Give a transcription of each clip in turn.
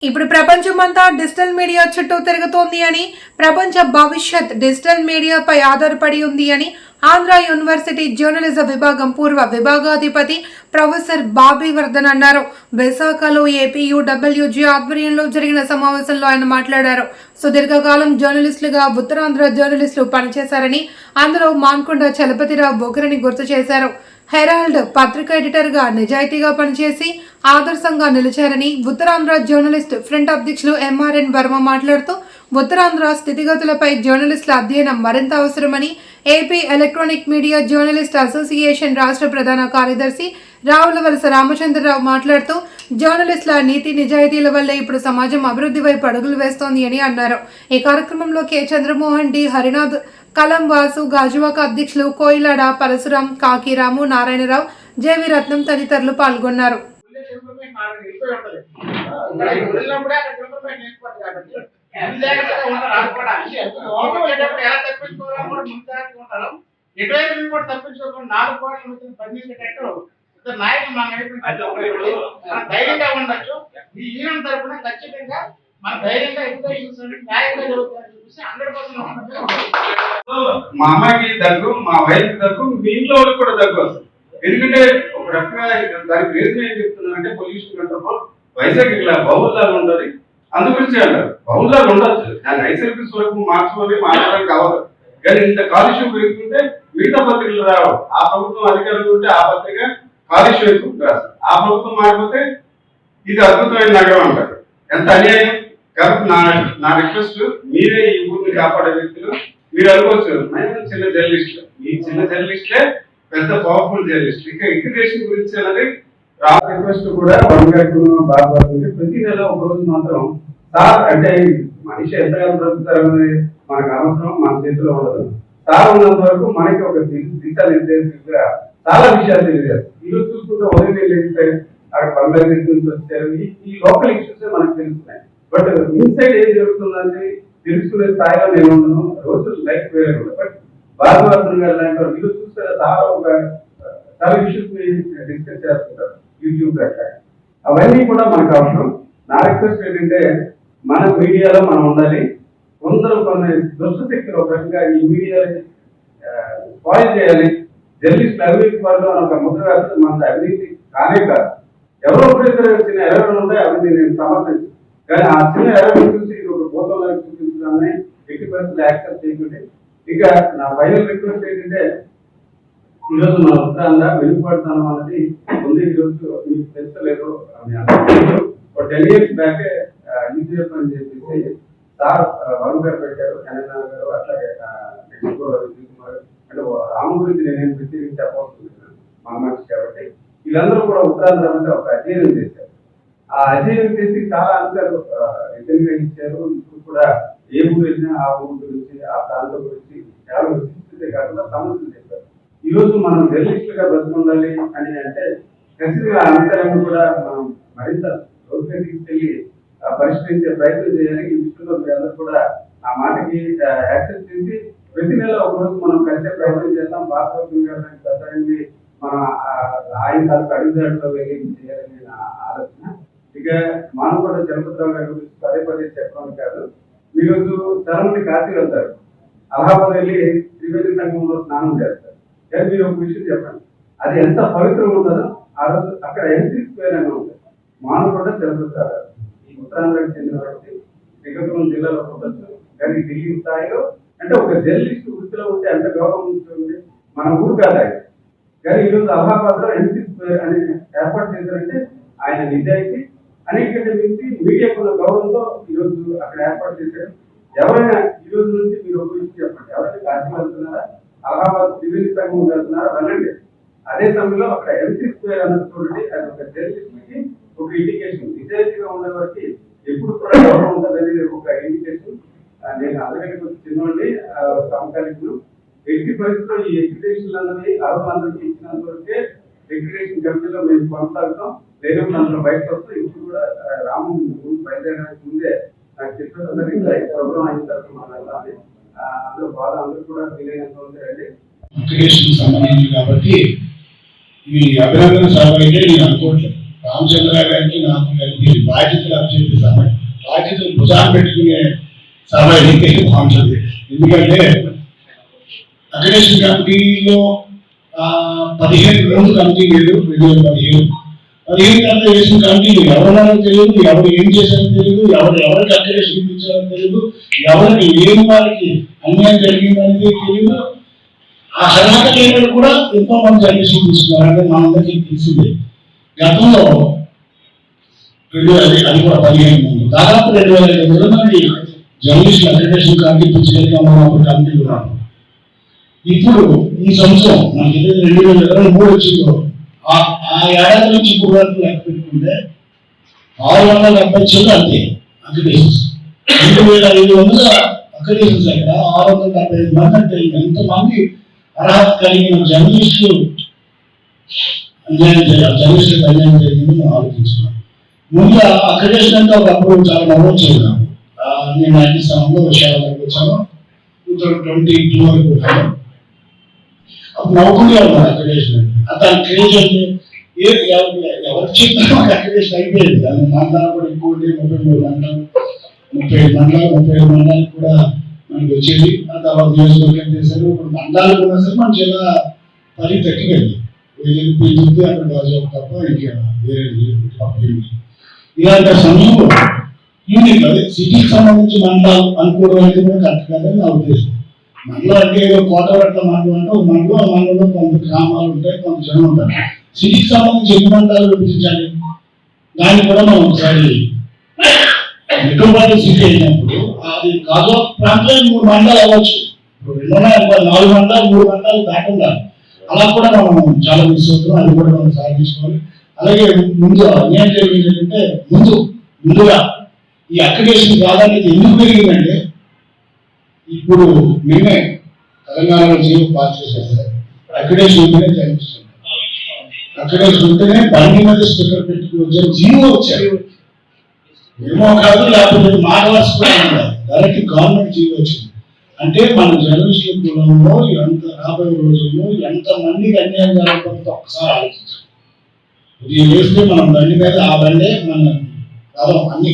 ఇప్పుడు ప్రపంచమంతా digital media చుట్టూ తిరుగుతోంది అని, ప్రపంచ భవిష్యత్ డిజిటల్ మీడియాపై ఆధారపడి ఉంది అని ఆంధ్ర యూనివర్సిటీ జర్నలిజం విభాగం పూర్వ విభాగాధిపతి ప్రొఫెసర్ బాబీ వర్ధన్ అన్నారు. విశాఖలో ఏపీయూడబ్ల్యూజీ ఆధ్వర్యంలో జరిగిన సమావేశంలో ఆయన మాట్లాడారు. సుదీర్ఘకాలం జర్నలిస్టులుగా ఉత్తరాంధ్ర జర్నలిస్టులు పనిచేశారని, అందులో మాన్కొండ చలపతిరావు బొగరని గుర్తు చేశారు. హెరాల్డ్ పత్రిక ఎడిటర్గా నిజాయితీగా పనిచేసి ఆదర్శంగా నిలిచారని ఉత్తరాంధ్ర జర్నలిస్ట్ ఫ్రంట్ అధ్యక్షులు ఎంఆర్ఎన్ వర్మ మాట్లాడుతూ, ఉత్తరాంధ్ర స్థితిగతులపై జర్నలిస్టుల అధ్యయనం మరింత అవసరమని AP electronic media journalist association రాష్ట్ర ప్రధాన కార్యదర్శి రావులవలస రామచంద్రరావు మాట్లాడుతూ, జర్నలిస్టుల నీతి నిజాయితీల వల్లే ఇప్పుడు సమాజం అభివృద్ధి వైపు అడుగులు వేస్తోంది అని అన్నారు. ఈ కార్యక్రమంలో కె చంద్రమోహన్, డి హరినాథ్, కలం వాసు, గాజువాక అధ్యక్షులు కోయిలాడ పరశురాం, కాకిరాము, నారాయణరావు, జేవి రత్నం తదితరులు పాల్గొన్నారు. ధైర్యంగా ఉండొచ్చు. ఈ యూనియన్ తరఫున ఖచ్చితంగా మన ధైర్యంగా ఎడ్యుకేషన్ న్యాయంగా జరుగుతుందని చెప్పేసి 100% మా అమ్మాయికి దగ్గు, మా వైఫ్ దగ్గు, మీ ఇంట్లో వాళ్ళకి కూడా దగ్గు వస్తుంది. ఎందుకంటే ఒక రకంగా దానికి రీజన్ ఏం చెప్తున్నారంటే పొల్యూషన్ కంట్రోల్ వైజాగ్ ఇలా బౌల్లాగా ఉంటుంది, అందు గురించి అంటారు. బౌల్లాగా ఉండొచ్చు, దాన్ని నైసర్గిక స్వరూపం మార్చడానికి అవ్వదు. కానీ ఇంత కాలుష్యం పెరుగుతుంటే మిగతా పత్రికలు రావు. ఆ ప్రభుత్వం అధికారులు ఉంటే ఆ పత్రిక కాలుష్యం ఎక్కువ రాదు, ఆ ప్రభుత్వం మారిపోతే ఇది అద్భుతమైన నగరం అంటారు. ఎంత అన్యాయం. కాబట్టి నా రిక్వెస్ట్, మీరే ఈ ఊరిని కాపాడే వ్యక్తులు. మీరు అనుకోవచ్చు మేము చిన్న జర్నలిస్టులు, ఈ చిన్న జర్నలిస్టులే పెద్ద పవర్ఫుల్ జర్నలిస్ట్. ఇక ఎడ్యుకేషన్ గురించి అనేది రిక్వెస్ట్ కూడా బాగుపడుతుంది. ప్రతి నెల ఒక రోజు మాత్రం సార్ అంటే మనిషి ఎంతగానో బ్రతుకుతారనేది మనకు అవసరం, మన చేతిలో ఉండదు. సార్ ఉన్నంత వరకు మనకి ఒక దిశ నిర్దేశంగా చాలా విషయాలు తెలియజేస్తారు. ఈరోజు చూసుకుంటే ఉదయం వెళ్ళేస్తే అక్కడ బంగ్లాదేశ్ నుంచి వచ్చారు, ఈ లోకల్ ఇష్యూస్ మనకు తెలుస్తున్నాయి. బట్ ఇన్సైడ్ ఏం జరుగుతుందని తెలుసుకునే స్థాయిలో నేను ఉన్నాను. రోజు లైఫ్ వేరే ఉంటుంది. బట్ భారతవర్ధన్ గారు లాంటి వారు మీరు చూస్తే చాలా ఇష్యూస్ డిస్కస్ చేస్తుంటారు యూట్యూబ్ అట్లా. అవన్నీ కూడా మనకు అవసరం. నా రిక్వెస్ట్ ఏంటంటే మన మీడియాలో మనం ఉండాలి. కొందరు కొన్ని దుష్ట శక్తులు ఒక రకంగా ఈ మీడియాని స్పాయిల్ చేయాలి. జర్నలిస్ట్ అవినీతి పనులు అని ఒక ముద్ర రాస్తే మన అవినీతి కానే కాదు. ఎవరో ఒకరిద్దరు చిన్న ఎరవలు ఉంటాయి, అవి నేను సమర్థించు. కానీ ఆ చిన్న ఎరవలు చూసి ఒక భూతంలో చూపించడాన్ని ఎట్టి పరిస్థితులు యాక్సెప్ట్ చేయకుంటే. ఇక నా ఫైనల్ రిక్వెస్ట్ ఏంటంటే, ఈరోజు మన ఉత్తరాంధ్ర వెలుగుపడతాను అన్నది ఉంది. ఈరోజు మీకు తెలుసలేదు, 10 years బ్యాక్ యూజీఎఫ్ అని చెప్పేసి సార్ వరుణ్ గారు పెట్టారు, కళ్యాణ్ గారు, అట్లాగే అంటే రాము గురించి నేనేం ప్రత్యేకించి చెప్పవలసింది మా మనిషి కాబట్టి వీళ్ళందరూ కూడా ఉత్తరాంధ్ర మీద ఒక అధ్యయనం చేశారు. ఆ అధ్యయనం చేసి చాలా అంశాలు రిటర్న్గా ఇచ్చారు. ఇప్పుడు కూడా ఏ ఊరు వెళ్ళినా ఆ ఊరు గురించి, ఆ ప్రాంతం గురించి చాలా విశిష్టతే కాకుండా సమస్యలు చెప్పారు. ఈ రోజు మనం జర్నలిస్టులుగా బ్రతుకుండాలి అని అంటే ఖచ్చితంగా అంశాలను కూడా మనం మరింత లోతుగా తీసుకెళ్లి పరిష్కరించే ప్రయత్నం చేయాలి. ఈ విషయంలో మీరందరూ కూడా ఆ మాటకి యాక్సెప్ట్ చేసి ప్రతి నెల ఒక రోజు మనం కలిసే ప్రయత్నం చేద్దాం. భారతదేశం గారిని మనం ఆయన తాలూకు అడుగుదాడులో వెళ్ళి చేయాలని నా ఆలోచన. ఇక మానకొండ చలపతిరావు గారి గురించి పదే చెప్పడం కాదు. ఈరోజు చాలా మంది కాశీ వెళ్తారు, అలహాబాద్ వెళ్ళి త్రివేణి సంఘంలో స్నానం చేస్తారు. కానీ మీరు ఒక విషయం చెప్పండి, అది ఎంత పవిత్రంగా ఉంటుందో ఆ రోజు అక్కడ ఎంట్రీ స్క్వేర్ అని ఉంటుంది. మానకొండ చలపతిరావు గారు ఈ ఉత్తరాంధ్రకు చెందిన వ్యక్తి, శ్రీకాకుళం జిల్లాలో ఉండొచ్చు. కానీ ఢిల్లీ స్థాయిలో అంటే ఒక జర్నలిస్ట్ వృత్తిలో ఉంటే ఎంత గౌరవం ఉంటుంది. మన ఊరు కాదు ఆయన. కానీ ఈరోజు అలహాబాద్ లో ఎంట్రీ స్క్వేర్ అని ఏర్పాటు చేశారంటే ఆయన నిజాయితీ అనేకంటే మించి మీడియాకున్న గౌరవంతో ఈరోజు అక్కడ ఏర్పాటు చేశారు. ఎవరైనా ఈ రోజు నుంచి మీరు ఒక విషయం చెప్పండి, ఎవరైనా కాశీ వెళ్తున్నారా, అలహాబాద్ త్రివేణి సంఘం వెళ్తున్నారా, వెళ్ళండి. అదే సమయంలో అక్కడ ఎంట్రీ స్క్వేర్ అన్నది చూడండి, అది ఒక జర్నలిస్ట్ కి ఒక ఇండికేషన్. నిజాయితీగా ఉండే వారికి ఎప్పుడు కూడా గౌరవం ఉంటుంది అనేది ఒక ఇండికేషన్. నేను అందరికీ కొంచెం చిన్నోండి సమకాలీకులు. ఎట్టి పరిస్థితుల్లో ఈ ఎడ్యుకేషన్ అన్నది అర్హులందరికీ ఇచ్చినంత వరకే ఎడ్యుకేషన్ కమిటీలో మేము కొనసాగుతాం. లేనప్పుడు అందులో బయటకు వస్తాం. ఇప్పుడు కూడా రాము బయలుదేరడానికి ముందే నాకు చెప్పేది ప్రోగ్రామ్ అయిన తర్వాత మాట్లాడాలి. అందులో బాగా అందరూ కూడా వీలైనంత ఉంటారండి. ఎడ్యుకేషన్ సంబంధించి కాబట్టి ఇది అభినందన సభ అయితే నేను అనుకోవట్లేదు. రామచంద్ర గారికి నాకు కలిపి బాధ్యతలు అభ్యర్థి సభ బాధ్యతలు భుజాలు పెట్టుకునే సభ అయితే బాగుంటుంది. ఎందుకంటే అగ్రేషన్ కమిటీలో 15 రోజులు కమిటీ లేదు. 2015 తర్వాత వేసిన కమిటీలు ఎవరన్నారో తెలియదు, ఎవరు ఏం చేశారో తెలియదు, ఎవరికి అగ్రేషన్ ఇప్పించారో తెలియదు, ఎవరికి లేని వారికి అన్యాయం జరిగిందనేది తెలియదు. ఆ అర్హత లేని కూడా ఎంతో మంది అగ్రేషన్ తీసుకున్నారంటే మనందరికీ తెలిసిందే. గతంలో 2000 అది కూడా 15 మంది దాదాపు 2500 మంది జర్నలిస్టులు అగ్రేషన్ కమిటీ ఇప్పించగలిగా మనం ఒక కమిటీలు ఉన్నాం. ఇప్పుడు ఈ సంవత్సరం మనకి 2023 వచ్చిందో ఆ ఏడాది నుంచి ఇప్పుడు వరకు లెక్క పెట్టుకుంటే 670 అంతే అగ్రిగేషన్స్. 2500 అగ్రిగేషన్స్ అక్కడ 675 మంది అంటే ఎంతమంది అర్హత కలిగిన జర్నలిస్టులు అన్యాయం చేయాలి, జర్నలిస్టులకు అన్యాయం జరిగింది మనం ఆలోచించున్నాం. ముందుగా అగ్రిగేషన్ అంటే ఒకప్పుడు చాలా నమోదు చేయడం. నేను అన్ని సమయంలో విషయాలు వచ్చాను 2022 వరకు వచ్చాను. అప్పుడు నవ్వుకుంటే ఉన్నారు అగ్రిగేషన్ అతను క్రేజ్ అంటే ఎవరు చెప్పినా మాకు అగ్రిగేషన్ అయిపోయింది. దాని మండలాలు కూడా ఎక్కువ ఉండే 33 మండలాలు 35 మండలాలు కూడా మనకి వచ్చేది. ఆ తర్వాత నియోజకవర్గం చేశారు. ఇప్పుడు మండలాలు కూడా సరే మన జిల్లా పని తగ్గిపోయింది. చెప్తే అక్కడ రాజు తప్ప ఇంకా వేరే తప్పేమి. ఇలాంటి సమయంలో యూనిట్ అదే సిటీకి సంబంధించి మండలాలు అనుకోవడం అనేది కూడా కరెక్ట్ కాదని నా ఉద్దేశం. మండలం అంటే ఏదో కోటవరట్ల మండలం అంటే ఒక మండలం, ఆ మండలంలో కొంత గ్రామాలు ఉంటాయి, కొంత జనం ఉంటారు. సిటీకి సంబంధించి ఎన్ని మండలాలు విభజించాలి దాన్ని కూడా మనం ఒకసారి మెట్రోపాలిటన్ సిటీ అయినప్పుడు అది కాజో ప్రాంతంలో 3 మండలాలు అవ్వచ్చు. ఇప్పుడు 4 మండలాలు 3 మండలాలు దాకుండా అలా కూడా మనం చాలా మిస్ అవుతున్నాం. అది కూడా మనం సాధించుకోవాలి. అలాగే ముందు అన్యాయం జరిగింది ఏంటంటే ముందుగా ఈ అక్రిడేషన్ ప్రాధాన్యత ఎందుకు పెరిగిందంటే ఇప్పుడు మేమే తెలంగాణలో జీవో పాస్ చేసేస్తారు. అక్రిడేషన్ ఉంటేనే కనిపిస్తుంది. అక్రిడేషన్ ఉంటేనే బండి మీద స్టిక్కర్ పెట్టుకుని వచ్చారు, జీవో వచ్చారు. ఏమో కాదు, లేకపోతే మాటవర్స్ కూడా ఉన్నారు. డైరెక్ట్ గవర్నమెంట్ జీవో వచ్చింది. అంటే మన జర్నలిస్టుల కులంలో ఎంత రాబోయే రోజుల్లో ఎంత మందికి అన్యాయం జరగకపోతే ఒక్కసారి ఆలోచించాలి. ఇది వేస్తే మనం బండి మీద ఆ బండే మన రథం అన్ని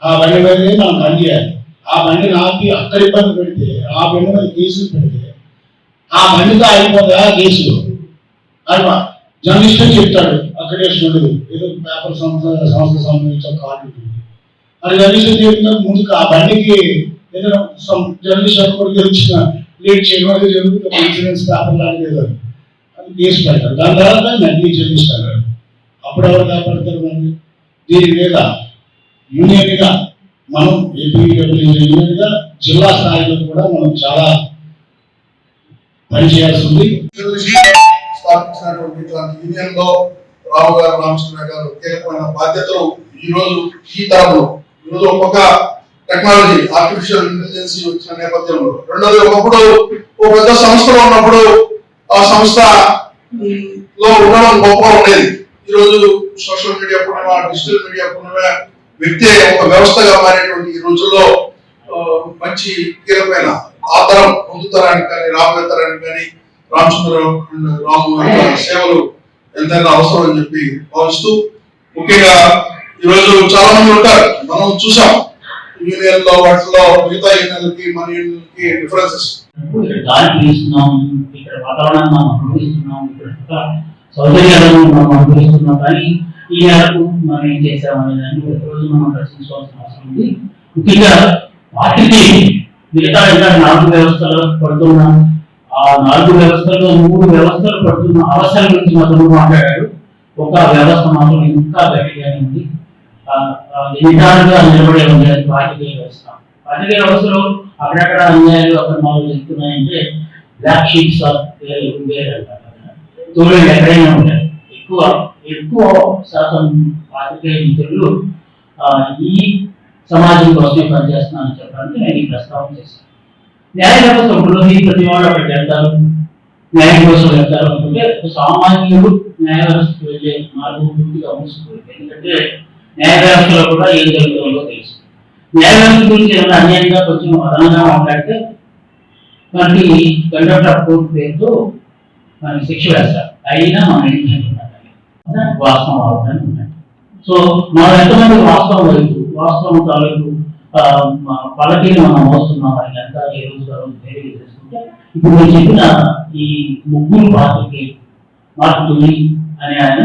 ఆ బండి మీదే మనం బండి చేయాలి. ఆ బండిని ఆపి అక్కడ ఇబ్బంది పెడితే ఆ బండి మీద కేసులు పెడితే ఆ బండితో ఆగిపోతే ఆ కేసులు అది జర్నలిస్ట్ చెప్తాడు అక్రిడేషన్ ఏదో పేపర్ సంస్థ సంబంధించిన కార్డు ఉంటుంది. అది జర్నలిస్ట్ చెప్తున్నా ముందుకు ఆ బండికి ఏదైనా జర్నలిస్ట్ అనుకోవడం గెలిచిన లేట్ చేయడం అది జరుగుతుంది. ఇన్సూరెన్స్ పేపర్ లాంటిది ఏదో అది కేసు పెడతారు. దాని తర్వాత నకిలీ జర్నలిస్ట్ అన్నాడు. అప్పుడు ఎవరు కాపాడతారు? మంది దీని మీద యూనియన్గా మనం యూనియన్గా జిల్లా స్థాయిలో కూడా మనం చాలా పనిచేయాల్సి ఉంది. స్థాపించినటువంటి ఇట్లాంటి యూనియన్ లో రావు గారు, రామచంద్ర గారు కీలకమైన బాధ్యతలు ఈ తరంలో ఈరోజు ఒక్కొక్క టెక్నాలజీ ఆర్టిఫిషియల్ ఇంటెలిజెన్స్ వచ్చిన నేపథ్యంలో, రెండోది ఒకప్పుడు ఒక పెద్ద సంస్థలో ఉన్నప్పుడు ఆ సంస్థ లో ఉండడం గొప్పగా ఉండేది. ఈరోజు సోషల్ మీడియా పుణ్యమా, డిజిటల్ మీడియా పుణ్యమా వ్యక్తి ఒక వ్యవస్థగా మారేటువంటి ఈ రోజుల్లో మంచి కీలకమైన ఆ తరం ముందు తరానికి కానీ రాబోయే తరానికి కానీ రాము సేవలు ఎంతైనా అవసరం అని చెప్పి భావిస్తూ, ముఖ్యంగా ఈరోజు చాలా మంది ఉంటారు, మనం చూసాం యూనియన్ లో వాటిలో మిగతా యూనియన్లకి మన యూనియన్కి డిఫరెన్సెస్. గాలి పీలుస్తున్నాం, ఇక్కడ వాతావరణాన్ని మనం అనుభవిస్తున్నాం, ఇక్కడ సౌకర్యాలను మనం అనుభవిస్తున్నాం. కానీ ఈ మేరకు మనం ఏం చేసామనే దాన్ని ప్రతిరోజు మనం ప్రశ్నించుకోవాల్సిన అవసరం ఉంది. ముఖ్యంగా వాటికి మిగతా 4 వ్యవస్థలు పడుతున్నాం. ఆ 4 వ్యవస్థల్లో 3 వ్యవస్థలు పడుతున్న అవసరం గురించి మాత్రం మాట్లాడాడు. ఒక వ్యవస్థ మాత్రం ఇంకా గట్టిగానే ఉంది, నిటారుగా నిలబడే ఉంది. అది వాటికే వ్యవస్థ. వాటికే వ్యవస్థలో అక్కడక్కడ అన్యాయాలు అక్రమాలు జరుగుతున్నాయంటే బ్లాక్ షీట్స్ ఉండేదంటారు. తోడు ఎక్కడైనా ఉంటాయి. ఎక్కువ శాతం వాటికే మిత్రులు ఈ సమాజం కోసమే పనిచేస్తున్నానని చెప్పడానికి నేను ఈ ప్రస్తావన చేశాను. న్యాయ వ్యవస్థ ఉంటుంది, ప్రతి వాళ్ళు అక్కడికి వెళ్తారు, న్యాయం కోసం వెళ్తారు అనుకుంటే సామాన్యుడు న్యాయ వ్యవస్థకు వెళ్ళే మార్గం పూర్తిగా మూసుకుపోయింది. ఎందుకంటే న్యాయ వ్యవస్థలో కూడా ఏం జరుగుతుందో తెలుసు. న్యాయ వ్యవస్థ గురించి ఏమైనా అన్యాయంగా కొంచెం అదనంగా మాట్లాడితే మనకి కండక్ట్ ఆఫ్ కోర్టు పేరుతో మనకి శిక్ష వేస్తారు. అయినా మనం ఏం చేస్తున్నాం, వాస్తవం అవుతాయి ఉన్నాయి. సో మనం ఎంతమంది వాస్తవం తాలూకు పలకీని మనం మోస్తున్నాం అని కనుక ఏ రోజు వేరే చేసుకుంటే ఇప్పుడు నేను చెప్పిన ఈ ముగ్గురు మార్పుతుంది అని ఆయన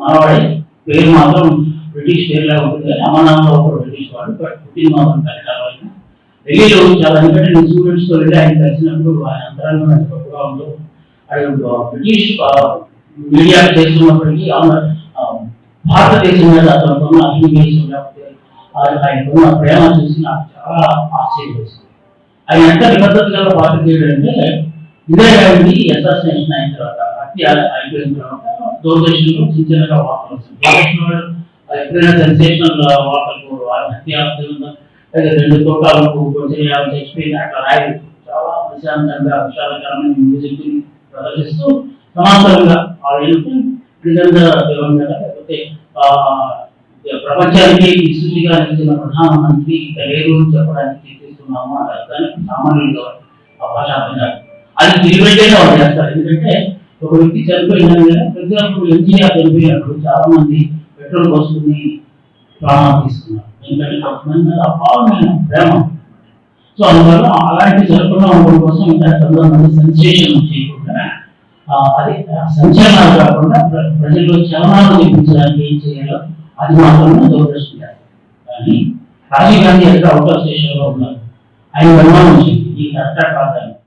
మనవాడి పేరు మాత్రం బ్రిటిష్ పేరులా ఉంటుంది. అమనామంలో ఒక బ్రిటిష్ వాడు, బట్ పుట్టిన మాత్రం కలకాలం. ఢిల్లీలో చాలా ఎందుకంటే నేను స్టూడెంట్స్ తో వెళ్ళి ఆయన కలిసినప్పుడు ఆయన అంతరంగం గొప్పగా ఉందో బ్రిటిష్ మీడియా చేస్తున్నప్పటికీ భారతదేశం మీద అతనుకున్న అభినివేశం లేకపోతే ఆయనకున్న ప్రేమ చూసి నాకు చాలా ఆశ్చర్యం వేస్తుంది. ఆయన ఎంత నిబద్ధత గల పాత్రికేయుడు అంటే ఇందిరాగాంధీ అసాసినేషన్ అయిన తర్వాత హత్య అయిపోయిన తర్వాత దూరదర్శన్లో చిన్నగా వార్తలు వస్తుంది. ఎప్పుడైనా సెన్సేషనల్ వార్తలు హత్య 2 తోటాలకు చచ్చిపోయింది అట్లా రాయదు. చాలా ప్రశాంతంగా విశాలకరమైన మ్యూజిక్ ప్రదర్శిస్తూ సమాంతరంగా లేకపోతే ప్రపంచానికి విస్తృతిగా నిలిచిన ప్రధానమంత్రి లేరు చెప్పడానికి చేస్తున్నాము అంటారు. సామాన్యులుగా భాషాపంగా అది తిరిగిపెట్టేగా వాళ్ళు చేస్తారు. ఎందుకంటే ఒక వ్యక్తి చనిపోయిన ప్రజలకు ఎన్టీఆర్ చనిపోయినప్పుడు చాలా మంది పెట్రోల్ పోసుకుని ప్రాణాలు తీసుకున్నారు. ఎందుకంటే కొంతమంది అపారమైన ప్రేమ. సో అందువల్ల అలాంటి జరగకుండా ఉండడం కోసం ఇంకా 9 మంది సెన్సేషన్ చేయకుండా అది సంచలనాలు కాకుండా ప్రజల్లో చలనాలు చూపించడానికి ఏం చేయాలో అది మాత్రమే దూరదర్శన్. కానీ రాజీవ్ గాంధీ ఎక్కడ అవుట్ ఆఫ్ స్టేషన్ లో ఉన్నారు, ఆయన నిర్మాణం వచ్చింది ఈ కరెక్టా కాదని